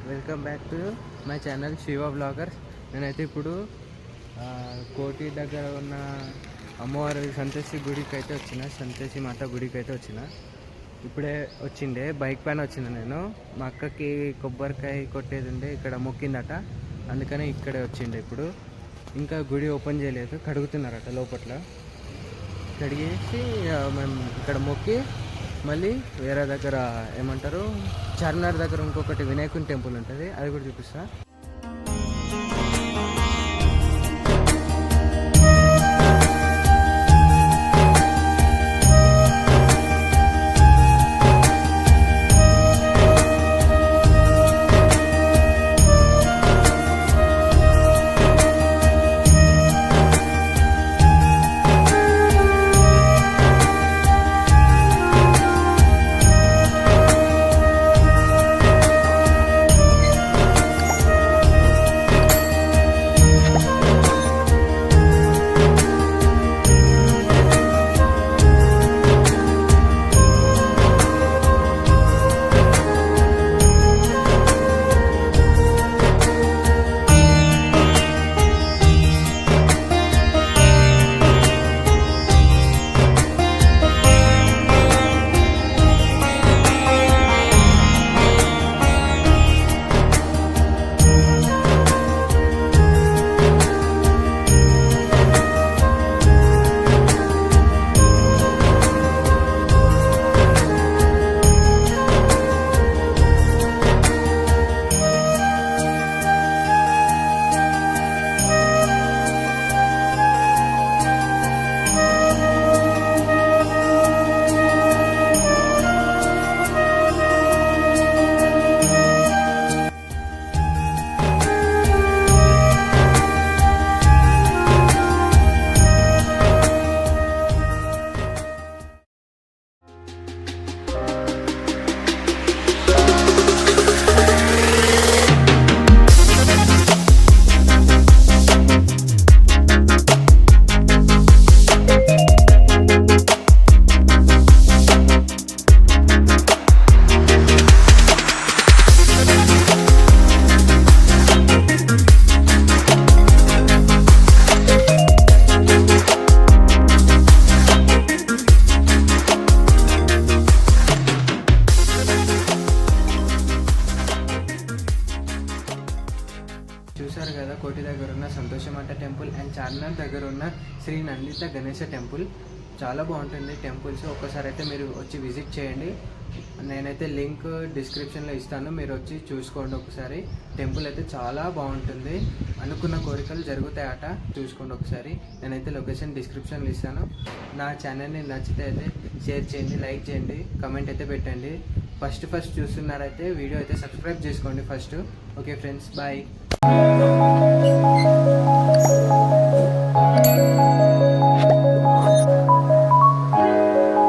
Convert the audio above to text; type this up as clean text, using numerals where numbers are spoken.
Welcome back to my channel Shiva bloggers. నేనైతే ఇప్పుడు కోటి దగ్గర ఉన్న అమ్మవారి సంతోషి గుడికి అయితే వచ్చిన, సంతోషి మాత గుడికి అయితే వచ్చిన. ఇప్పుడే వచ్చిండే, బైక్ పైన వచ్చిన. నేను మా అక్కకి కొబ్బరికాయ కొట్టేది ఉండే, ఇక్కడ మొక్కిందట, అందుకని ఇక్కడే వచ్చిండే. ఇప్పుడు ఇంకా గుడి ఓపెన్ చేయలేదు, కడుగుతున్నారట లోపల. కడిగేసి మేము ఇక్కడ మొక్కి మళ్ళీ వేరే దగ్గర ఏమంటారు చార్మినార్ దగ్గర ఇంకొకటి వినాయకుని టెంపుల్ ఉంటుంది, అది కూడా చూపిస్తా. చూసారు కదా, కోటి దగ్గర ఉన్న సంతోషమాత టెంపుల్ అండ్ చార్మినార్ దగ్గర ఉన్న శ్రీ నందిత గణేశ టెంపుల్. చాలా బాగుంటుంది టెంపుల్స్. ఒక్కసారి అయితే మీరు వచ్చి విజిట్ చేయండి. నేనైతే లింక్ డిస్క్రిప్షన్లో ఇస్తాను, మీరు వచ్చి చూసుకోండి ఒకసారి. టెంపుల్ అయితే చాలా బాగుంటుంది, అనుకున్న కోరికలు జరుగుతాయట. చూసుకోండి ఒకసారి. నేనైతే లొకేషన్ డిస్క్రిప్షన్లో ఇస్తాను. నా ఛానల్ని నచ్చితే అయితే షేర్ చేయండి, లైక్ చేయండి, కమెంట్ అయితే పెట్టండి. ఫస్ట్ చూస్తున్నారైతే వీడియో అయితే సబ్స్క్రైబ్ చేసుకోండి ఫస్ట్. Okay friends, bye.